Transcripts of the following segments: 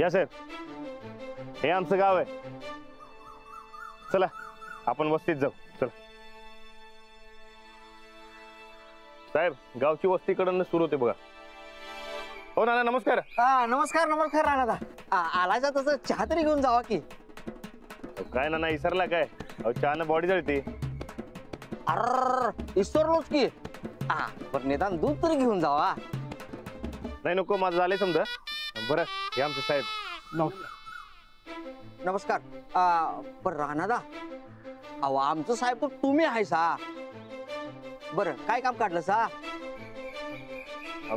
या साहेब, हे आमचं गाव आहे. चला आपण वस्तीत जाऊ. चला साहेब, गावची वस्तीकडून सुरू होते बघा. हो नाना नमस्कार. नमस्कार नमस्कार राणा. आलायचा तसं चहा तरी घेऊन जावा की. काय नाना इसरला काय? चहानं बॉडी जळते. अर इसरलोच की. पण निदान दूध तरी घेऊन जावा. नाही नको, माझं झालंय समजा. बरं हे आमचे साहेब. नमस्कार. पण राणादा, अहो आमचं साहेब तर तुम्ही आहे सा. बरं काय काम काढलं सा?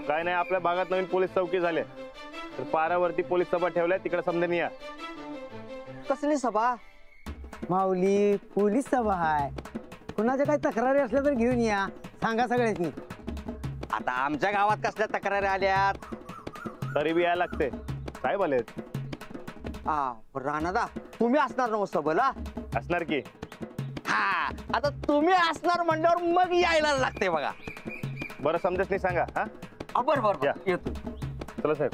काय नाही, आपल्या भागात नवीन पोलीस चौकी झाले तर पारावरती पोलीस सभा ठेवल्या, तिकडे समजून या. कसली सभा? माऊली, पोलीस सभा आहे. कुणाच्या काही तक्रारी असल्या तर घेऊन या, सांगा सगळ्यांनी. आता आमच्या गावात कसल्या तक्रारी आल्यात? तरी बी यायला लागते, साहेब आलेत. राणादा, तुम्ही असणार ना सभेला? असणार की. हा, आता तुम्ही असणार म्हणल्यावर मग यायला लागते बघा. बरं समजेच नाही सांगा. हा बरं या. येतो. चला साहेब.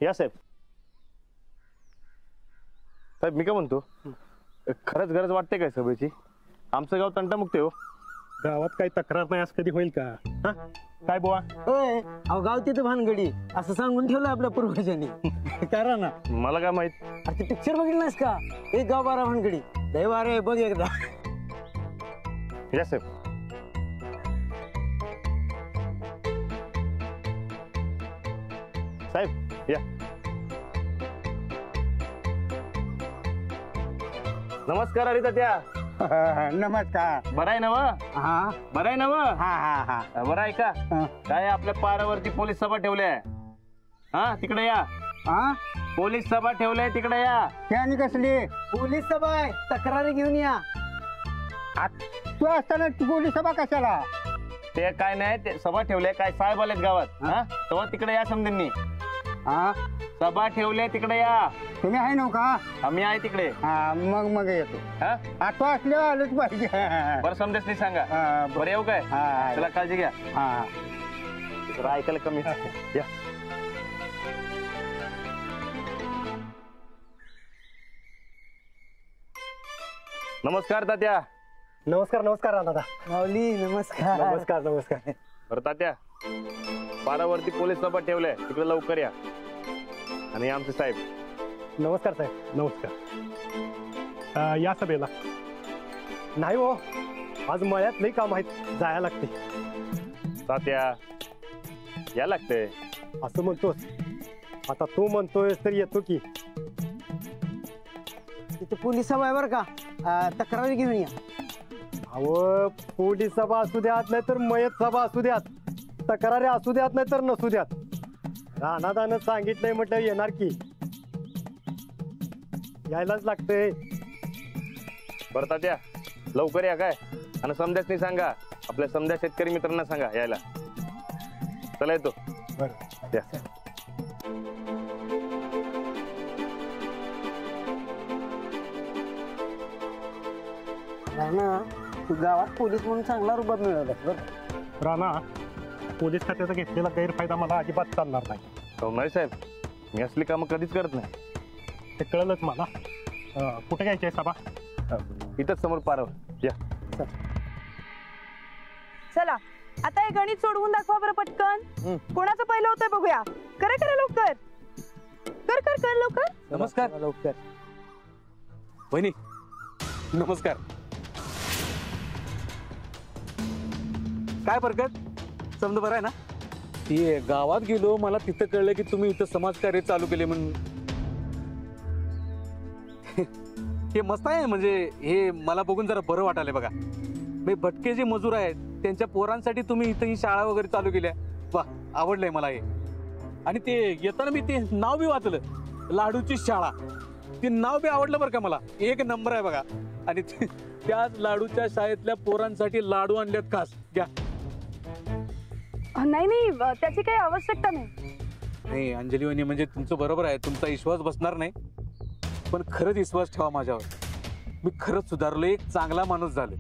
या साहेब. साहेब मी काय म्हणतो, खरंच गरज वाटते काय सभेची? आमचं गाव तंटामुक्त आहे हो. गावात काही तक्रार नाही असं कधी होईल का? काय बुवा? अहो गाव तिथं भानगडी असं सांगून ठेवलं आपल्या पूर्वजांनी. करा ना. मला काय माहित. अरे ते पिक्चर बघितलं नाहीस का? एक गाव 12 भानगडी. दैवार आहे बघ एकदा. या साहेब. साहेब या. नमस्कार अरे तात्या. नमस्कार. बरं आहे ना व? हा बरं आहे ना व? हा हा हा. बरं आहे का? काय आपल्या पारावरती पोलीस सभा ठेवल्या. हा तिकडे या. हा पोलीस सभा ठेवल्या, तिकडे या. त्याने कसली पोलीस सभा आहे? तक्रारी घेऊन या. तू असताना पोलीस सभा कशाला? ते काय नाही, ते सभा ठेवल्या, काय साहेब आलेत गावात. हा तेव्हा तिकडे या समजेंनी. हा सभा ठेवले, तिकडे या. तुम्ही आहे नव्ह का? आम्ही आहे तिकडे. हा मग येतो. हा आठवा असल्यावर आलोच पाहिजे. बरं समजेच नाही सांगा. बरं येऊ काय? चला काळजी घ्या. हा जरा ऐकायला कमी. या. नमस्कार तात्या. नमस्कार नमस्कार दादा. माऊली नमस्कार. नमस्कार नमस्कार. बरं तात्या, पारावरती पोलीस सभा ठेवल्या, तिकडे लवकर या. आणि आमचे साहेब. नमस्कार साहेब. नमस्कार. या सभेला नाही हो, आज मळ्यात लई काम आहेत, जायला लागते. तात्या या लागते. असं म्हणतोस, आता तू म्हणतोयस तर येतो की. तिथे पोलीस सभा आहे बरं का, तक्रारी घेऊन या. अहो पोलीस सभा असू द्यात नाही तर मयत सभा असू द्यात, तक्रारी असू द्यात नाही तर नसू द्यात, राणादानं सांगितलंय म्हटलं येणार की. यायलाच लागतंय. बरं तात्या लवकर या काय. आणि समजाच नाही सांगा, आपल्या समजा शेतकरी मित्रांना सांगा यायला. चला येतो. बरं या. राणा, तू गावात पोलीस म्हणून चांगला रुबाब मिळवला बरं. राणा, पोलीस खात्याचा घेतलेला गैरफायदा मला अजिबात चालणार नाही. नाही साहेब, मी असली कामं कधीच करत नाही. ते कळलंच मला. कुठे घ्यायची आहे सभा? इथंच समोर पारावर या. चला आता हे गणित सोडवून दाखवा बरं पटकन. कोणाचं पहिलं होतंय बघूया. करा करा लवकर. कर कर कर लवकर. नमस्कार. लवकर. वहिनी नमस्कार. काय बरकत, समजा बरं आहे ना? ती गावात गेलो, मला तिथं कळलं की तुम्ही इथं समाजकार्य चालू केले म्हणून. हे मस्त आहे, म्हणजे हे मला बघून जरा बरं वाटायलंय बघा. मी भटके जे मजूर आहेत त्यांच्या पोरांसाठी तुम्ही इथं ही शाळा वगैरे चालू केल्या. वा, आवडलंय मला हे. आणि ते येताना मी ते नाव बी वाचलं, लाडूची शाळा. ते नाव बी आवडलं बरं का मला. एक नंबर आहे बघा. आणि त्याच लाडूच्या शाळेतल्या पोरांसाठी लाडू आणल्यात खास. घ्या. नाही नाही, त्याची काही आवश्यकता नाही. नाही अंजली वहिनी, म्हणजे तुमचं बरोबर आहे, तुमचा विश्वास बसणार नाही, पण खरंच विश्वास ठेवा माझ्यावर. मी खरंच सुधारलो, एक चांगला माणूस झालो.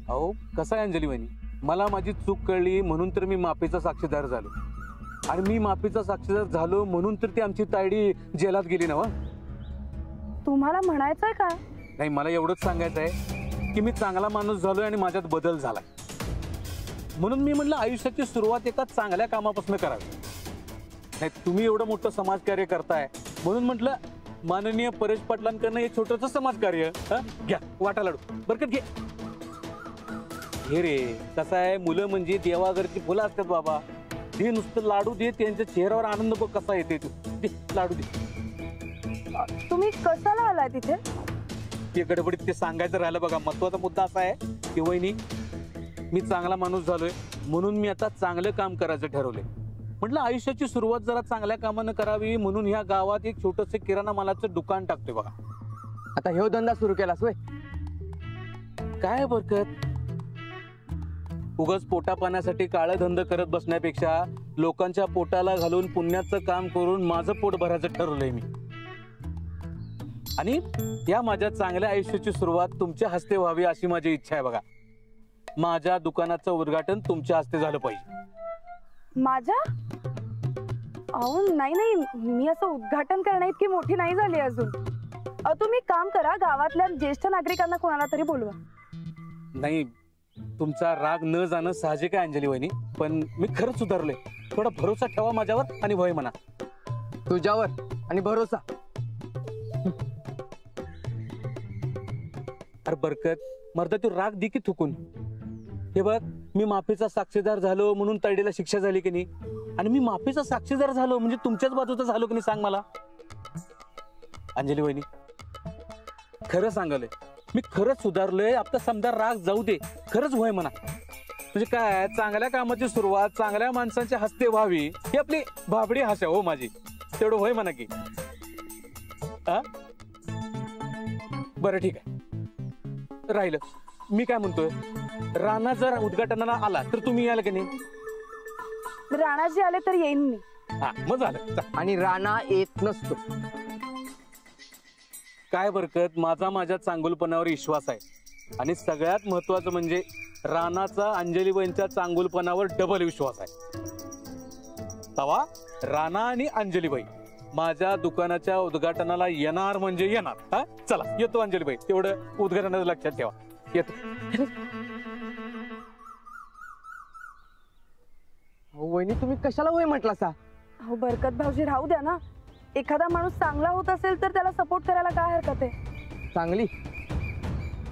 अहो कसा आहे अंजली वहिनी, मला माझी चूक कळली म्हणून तर मी माफीचा साक्षीदार झालो, आणि मी माफीचा साक्षीदार झालो म्हणून तर ती आमची तायडी जेलात गेली ना. तुम्हाला म्हणायचंय काय? नाही, मला एवढंच सांगायचं आहे की मी चांगला माणूस झालोय आणि माझ्यात बदल झालाय. म्हणून मी म्हटलं आयुष्याची सुरुवात एका चांगल्या कामापासून करावी. नाही, तुम्ही एवढं मोठं समाजकार्य करताय म्हणून म्हटलं माननीय परेश पाटलांकडनं हे छोटंसं समाजकार्य. घ्या वाटा लाडू. बरकत घे. हे रे, कसं आहे, मुलं म्हणजे देवाघरची फुलं असतात बाबा. दे नुसतं लाडू दे, त्यांच्या चेहऱ्यावर आनंद बघ कसा येते. तू दे लाडू दे. तुम्ही कशाला आलाय तिथे? ते गडबडीत ते सांगायचं राहिलं बघा. महत्वाचा मुद्दा असा आहे की वहिनी, मी चांगला माणूस झालोय म्हणून मी आता चांगलं काम करायचं ठरवलंय. म्हटलं आयुष्याची सुरुवात जरा चांगल्या कामानं करावी म्हणून ह्या गावात एक छोटंसं किराणा मालाचं दुकान टाकतोय बघा. आता ह्यो धंदा सुरू केलास वय? काय बरकत, उगाच पोटा पाण्यासाठी काळे धंदे करत बसण्यापेक्षा लोकांच्या पोटाला घालून पुण्याचं काम करून माझं पोट भरायचं ठरवलंय मी. आणि या माझ्या चांगल्या आयुष्याची सुरुवात तुमच्या हस्ते व्हावी अशी माझी इच्छा आहे बघा. माझ्या दुकानाचं उद्घाटन तुमच्या हस्ते झालं पाहिजे. माझ्या? अहो नाही नाही, मी असं उद्घाटन करण्या इतकी मोठी नाही झाली अजून. तुम्ही काम करा, गावातल्या ज्येष्ठ नागरिकांना कोणाला तरी बोलवा. नाही, तुमचा राग न जाणं साहजिक आहे अंजली वहिनी, पण मी खरंच सुधारलोय. थोडा भरोसा ठेवा माझ्यावर आणि वय म्हणा. तुझ्यावर आणि भरोसा. अरे बरकत, मर्दा तू राग दे की थुकून. हे बघ, मी माफीचा साक्षीदार झालो म्हणून तायडीला शिक्षा झाली की नाही, आणि मी माफीचा साक्षीदार झालो म्हणजे तुमच्याच बाजूचा झालो की नाही सांग मला. अंजली वहिनी, खरं सांगालोय, मी खरंच सुधारलोय. आपला समजा राग जाऊ दे, खरंच वय म्हणा. म्हणजे काय, चांगल्या कामाची सुरुवात चांगल्या माणसांच्या हस्ते व्हावी ही आपली भाबडी भाषा हो माझी. तेवढं होय म्हणा की. बरं ठीक आहे, राहिलं. मी काय म्हणतोय, राणा जर उद्घाटनाला आला तर तुम्ही याल की नाही? राणाजी आले तर येईन मी. हा, मग झालं. आणि राणा येत नसतो. काय बरकत, माझ्या चांगुलपणावर विश्वास आहे, आणि सगळ्यात महत्वाचं म्हणजे राणाचा अंजलीबाईंच्या चांगुलपणावर डबल विश्वास आहे. तवा राणा आणि अंजलीबाई माझ्या दुकानाच्या उद्घाटनाला येणार म्हणजे येणार. हा, चला येतो अंजलीबाई, तेवढं उद्घाटनाचं लक्षात ठेवा. येतो. वहिनी, तुम्ही कशाला वय म्हटला सा? अहो बरकत भाऊजी, राहू द्या ना. एखादा माणूस चांगला होत असेल तर त्याला सपोर्ट करायला काय हरकत आहे? चांगली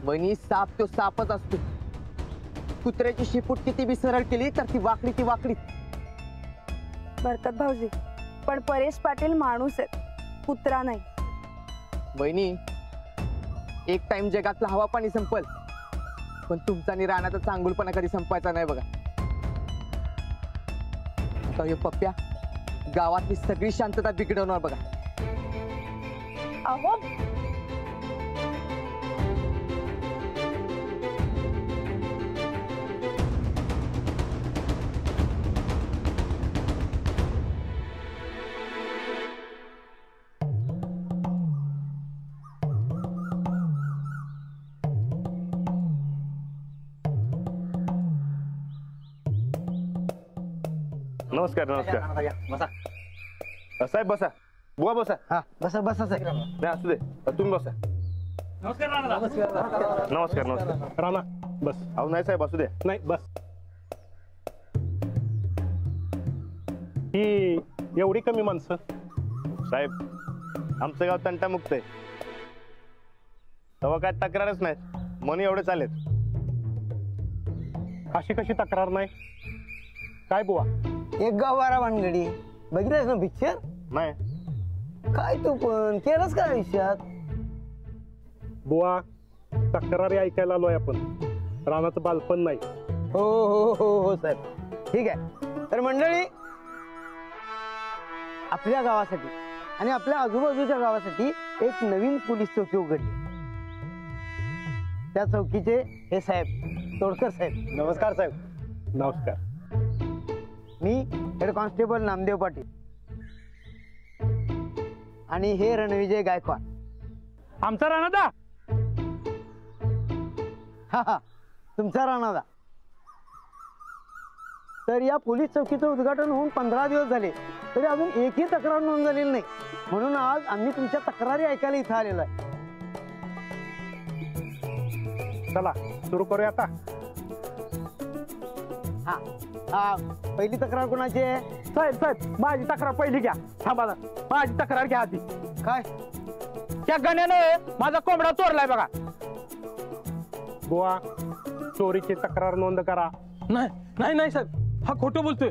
वहिनी, साप तो सापच असतो. कुत्र्याची शिपूट किती बी सरळ केली तर ती वाकडी ती वाकडी. बरकत भाऊजी, पण परेश पाटील माणूस आहेत, कुत्रा नाही. वहिनी, एक टाइम जगातला हवा पाणी संपल, पण तुमचा आणि राणाचा चांगुलपणा कधी संपायचा नाही बघा. आता हे पप्प्या गावातली सगळी शांतता बिघडवणार बघा. अहो नमस्कार नमस्कार. साहेब बसा. बुवा बसा. हा, बसा बसा साहेब. नाही असू दे, तुम्ही बसा. नमस्कार नमस्कार. राणा बस. अहो नाही साहेब, असू दे. नाही बस. ही एवढी कमी माणसं? साहेब, आमचं गाव तंटामुक्त आहे, तेव्हा काय तक्रारच नाही, म्हणून एवढे चालेत. अशी कशी तक्रार नाही? काय बुवा? एक गाव बारा भानगडी. बघितलंस ना पिक्चर? नाही काय तू पण केलंस का आयुष्यात? बुवा, तक्रारी ऐकायला आलोय आपण, रानाचं बालपण नाही. हो हो हो हो साहेब, ठीक आहे. तर मंडळी, आपल्या गावासाठी आणि आपल्या आजूबाजूच्या गावासाठी एक नवीन पोलीस चौकी उघडली. त्या चौकीचे हे साहेब तोडकर साहेब. नमस्कार साहेब. नमस्कार. मी हेड कॉन्स्टेबल नामदेव पाटील आणि हे रणविजय गायकवाड. आमचा राणादा? हा हा, तुमचा राणादा. तर या पोलीस चौकीचं उद्घाटन होऊन 15 दिवस झाले तरी अजून एकही तक्रार नोंद झालेली नाही. म्हणून आज आम्ही तुमच्या तक्रारी ऐकायला इथं आलेलो आहे. चला सुरू करूया आता. पहिली तक्रार कोणाची आहे? साहेब माझी तक्रार पहिली घ्या. थांबा ना. माझी तक्रार घ्या आधी. काय? त्या गण्यानं माझा कोंबडा चोरलाय बघा. बुवा चोरीची तक्रार नोंद करा. नाही नाही साहेब, हा खोटं बोलतोय.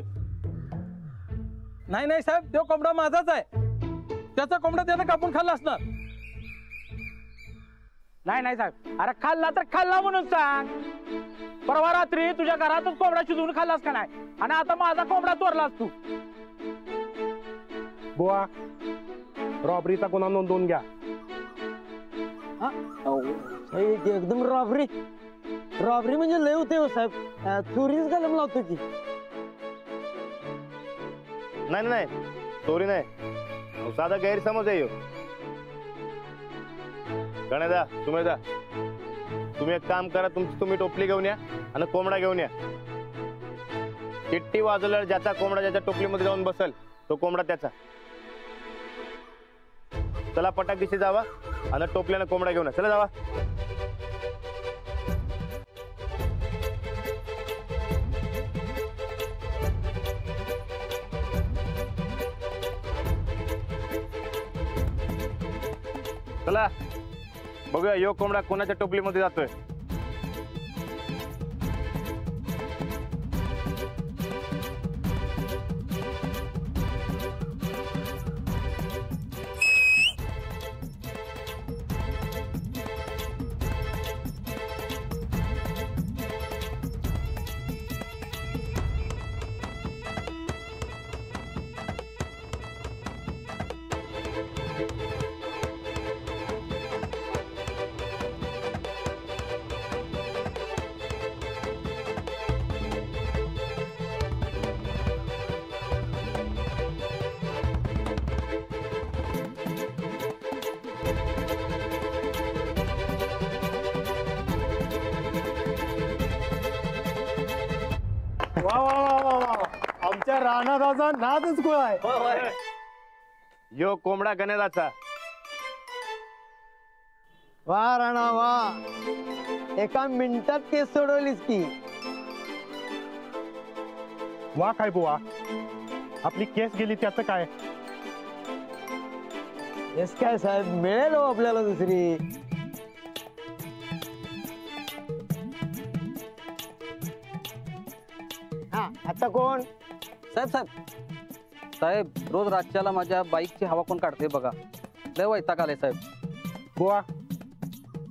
नाही साहेब, तो कोंबडा माझाच आहे. त्याचा कोंबडा त्यानं कापून खाल्ला असणार. नाही साहेब, अरे खाल्ला तर खाल्ला म्हणून सांग. परवा रात्री तुझ्या घरातच कोंबडा शिजवून खाल्लास का नाही, आणि आता माझा कोंबडा चोरलास तू. बुवा रॉबरीचा गुन्हा नोंदवून घ्या. एकदम रॉबरी म्हणजे लय होते हो साहेब. चोरीच कलम लावतो की. नाही चोरी नाही, साधा गैरसमज आहे. गणेदा तुम्ही एक काम करा, तुम्ही टोपली घेऊन या आणि कोंबडा घेऊन या. चिट्टी वाजवल्यावर ज्याचा कोंबडा ज्याच्या टोपलीमध्ये जाऊन बसल तो कोंबडा त्याचा. चला पटाकीशी जावा आणि टोपल्यानं कोंबडा घेऊन या. चला जावा. चला बघूया यो कोंबडा कोणाच्या टोपलीमध्ये जातोय. वा वा वा वा वा, आमच्या राणादाचा नादच गोळा आहे. यो कोंबडा गणेदाचा. वा राणा वा, एका मिनिटात केस सोडवलीस की. वा काय बुवा, आपली केस गेली त्याचं काय? येस काय साहेब, मिळेल हो आपल्याला दुसरी. आता कोण? साहेब रोज रातच्याला माझ्या बाईकची हवा कोण काढते बघा. लय वैताग आलाय साहेब. बुवा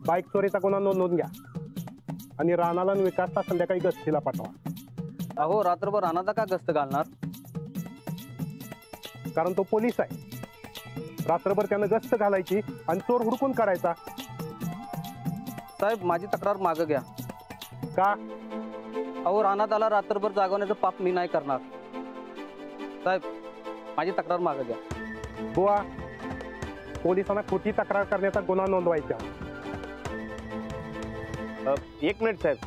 बाईक चोरीचा गुन्हा नोंदवून घ्या आणि राणाला आणि विकासला संध्याकाळी गस्तीला पाठवा. अहो रात्रभर रानाचा का गस्त घालणार? कारण तो पोलीस आहे. रात्रभर त्यानं गस्त घालायची आणि चोर हुडकून काढायचा. साहेब माझी तक्रार मागं घ्या. का? अहो रानात आला रात्रभर जागवण्याचं पाप मी नाही करणार. साहेब माझी तक्रार मागं घ्या. बुवा पोलिसांना खोटी तक्रार करण्याचा गुन्हा नोंदवायचा. एक मिनिट साहेब,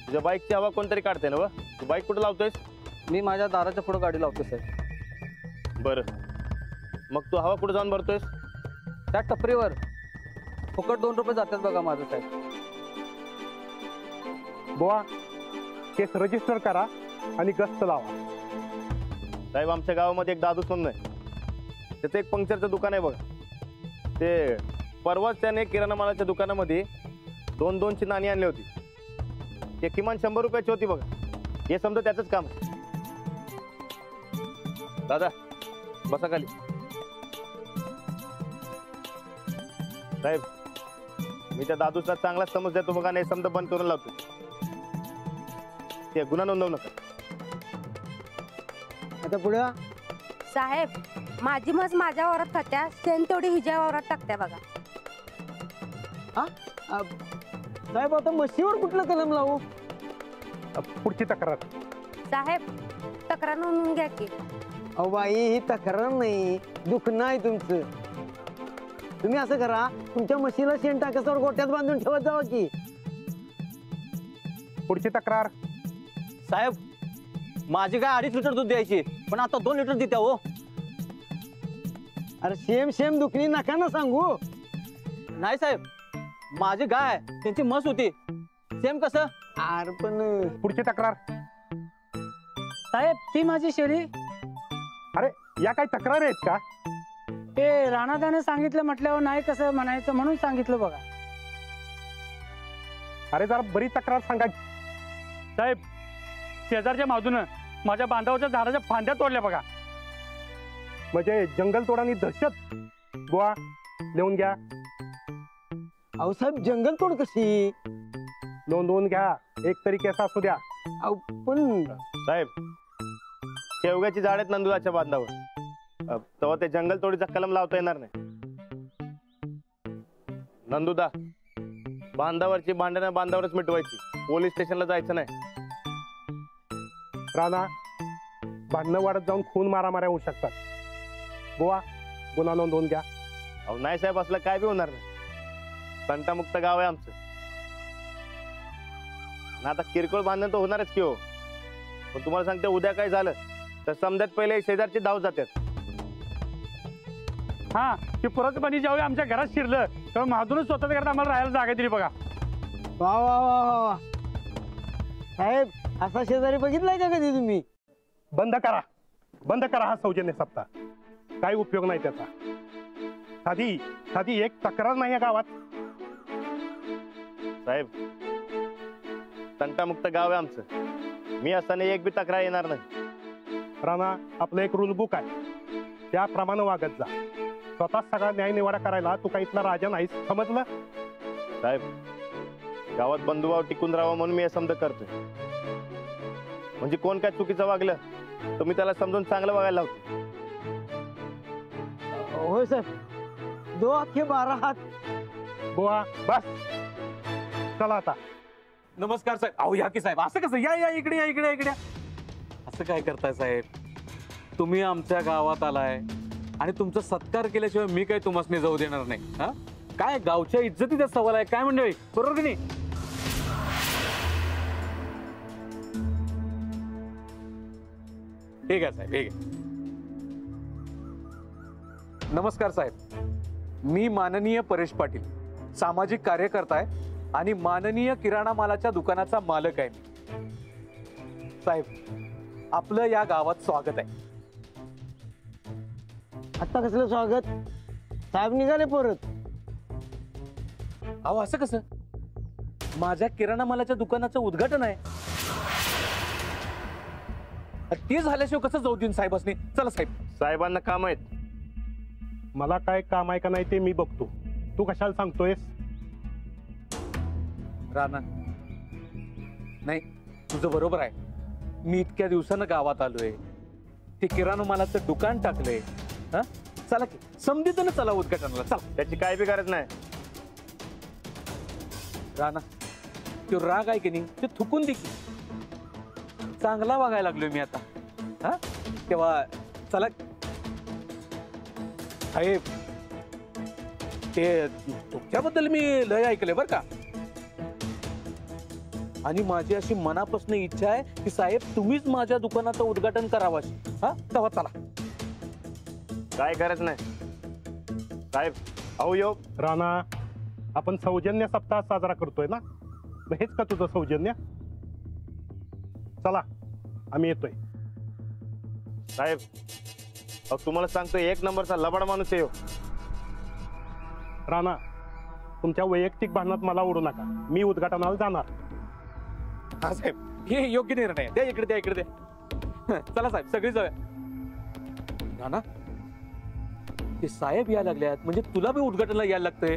तुझ्या बाईकची हवा कोणतरी काढते ना व? तू बाईक कुठे लावतोयस? मी माझ्या दाराच्या पुढे गाडी लावतो साहेब. बरं, मग तू हवा कुठे जाऊन भरतोयस? त्या टपरीवर फुकट 2 रुपये जातात बघा माझं साहेब. बुवा केस रजिस्टर करा आणि गस्त लावा. साहेब आमच्या गावामध्ये एक दादू सोन आहे, त्याचं एक पंक्चरचं दुकान आहे बघा. ते परवाच त्याने किराणा मालाच्या दुकानामध्ये 2-2ची नाणी आणली होती. ते किमान 100 रुपयाची होती बघा. हे समजा त्याचंच काम. दादा बसा खाली. साहेब मी त्या दादूचा चांगलाच समज देतो बघा, नाही समजा बंद करून लावतो. ते गुन्हा नोंदवू नका. आता पुढं साहेब माझी म्हस माझ्या वावरात खात्या, शेण तेवढी हिच्या वावरात टाकत्या बघा. साहेब आता म्हशीवर कुठलं कलम लावू? पुढची तक्रार. साहेब तक्रार नोंदवून घ्या की. अहो बाई ही तक्रार नाही, दुखणं आहे तुमचं. तुम्ही असं करा, तुमच्या म्हशीला शेण टाकायच्यावर गोट्यात बांधून ठेवत जावा की. पुढची तक्रार. साहेब माझी काय 2.5 लिटर दूध द्यायची पण आता 2 लिटर देत्या हो. अरे सेम दुखणी नका ना सांगू. नाही साहेब माझी गाय त्यांची म्हस होती सेम कसं. अरे पण पुढची तक्रार. साहेब ती माझी शेळी. अरे या काही तक्रार आहेत का? ते राणादाने सांगितलं म्हटल्यावर नाही कसं म्हणायचं म्हणून सांगितलं बघा. अरे जरा बरी तक्रार सांगा. साहेब शेजारच्या माधून माझ्या बांधावरच्या झाडाच्या फांद्या तोडल्या बघा. म्हणजे जंगल तोडानी दहशत. बुवा लिहून घ्या. अहो साहेब जंगल तोड कशी. नोंदवून घ्या. एक तरी केस असू द्या. अहो पण साहेब शेवग्याची झाड आहेत नंदुदाच्या बांधावर. तेव्हा ते जंगल तोडीचा कलम लावता येणार नाही. नंदुदा बांधावरची भांडणं बांधावरच मिटवायची. पोलीस स्टेशनला जायचं नाही. राणा भांडणं वाढत जाऊन खून मारामाऱ्या होऊ शकतात. बुवा गुन्हा नोंदवून घ्या. अहो नाही साहेब असलं काय बी होणार नाही. तंटामुक्त गाव आहे आमचं. आणि आता किरकोळ भांडण तर होणारच की हो. पण तुम्हाला सांगते उद्या काय झालं तर समजत पहिले शेजारची धाव जातात. हा ते परत पाणी ज्यावेळी आमच्या घरात शिरलं तेव्हा माधूनच स्वतःच्या घरात आम्हाला राहायला जागा दिली बघा. वा वा वा वा वा. साहेब असा शेजारी बघितलाय का कधी तुम्ही? बंद करा. बंद करा हा सौजन्य सप्ताह. काही उपयोग नाही त्याचा. साधी एक तक्रार नाही या गावात. साहेब तंटामुक्त गाव आहे आमचं. मी असताना एक बी तक्रार येणार नाही. राणा आपलं एक रूल बुक आहे त्याप्रमाणे वागत जा. स्वतः सगळा न्याय निवाडा करायला तू काही इथला राजा नाहीस समजलं. साहेब गावात बंधुभाव टिकून राहावा म्हणून मी हे समज करतोय. म्हणजे कोण काय चुकीचं वागलं तर मी त्याला समजून चांगलं वागायला लावतो. होय साहेब 2 अख्खे 12 हात. बुवा बस चला आता. नमस्कार साहेब. अहो या की साहेब असं कसं. या इकडे या इकडे इकडे. असं काय करताय साहेब. तुम्ही आमच्या गावात आलाय आणि तुमचा सत्कार केल्याशिवाय मी काय तुम्हाला जाऊ देणार नाही. हा काय गावच्या इज्जतीचा सवाल आहे काय मंडळी. बरोबर की नाही. ठीक आहे साहेब ठीक आहे. नमस्कार साहेब. मी माननीय परेश पाटील सामाजिक कार्यकर्ता आहे आणि माननीय किराणा मालाच्या दुकानाचा मालक आहे मी. साहेब आपलं या गावात स्वागत आहे. आता कसलं स्वागत. साहेब निघाले परत. अहो असं कसं. माझ्या किराणा मालाच्या दुकानाचं उद्घाटन आहे. ते झाल्याशिवाय कसं जाऊ देईन साहेबांनी. चला साहेब. साहेबांना काम आहेत. मला काय काम आहे का नाही ते मी बघतो. तू कशाला सांगतोयस. राणा नाही तुझं बरोबर आहे. मी इतक्या दिवसानं गावात आलोय. ते किराणा मालाचं दुकान टाकलंय. हा चला की समजेतच चला उद्घाटनाला. चला. त्याची काय बी गरज नाही. राणा तो राग आहे की नाही ते थुकून दे की. चांगला वागायला लागलोय मी आता. हा तेव्हा चला साहेब. ते तुमच्याबद्दल मी लय ऐकलंय बर का. आणि माझी अशी मनापासून इच्छा आहे की साहेब तुम्हीच माझ्या दुकानाचं उद्घाटन करावं. हा तेव्हा चला. काय गरज नाही साहेब. अहो यो राणा आपण सौजन्य सप्ताह साजरा करतोय ना. मग हेच का तुझं सौजन्य. चला आम्ही येतोय. साहेब अहो तुम्हाला सांगतो 1 नंबरचा लबाड माणूस आहे. राणा तुमच्या वैयक्तिक भांडणात मला ओढू नका. मी उद्घाटनाला जाणार. हा साहेब हे योग्य निर्णय आहे. द्या इकडे द्या इकडे द्या. चला साहेब सगळी जाऊया. नाना ते साहेब यायला लागल्यात म्हणजे तुला बी उद्घाटनाला यायला लागतंय.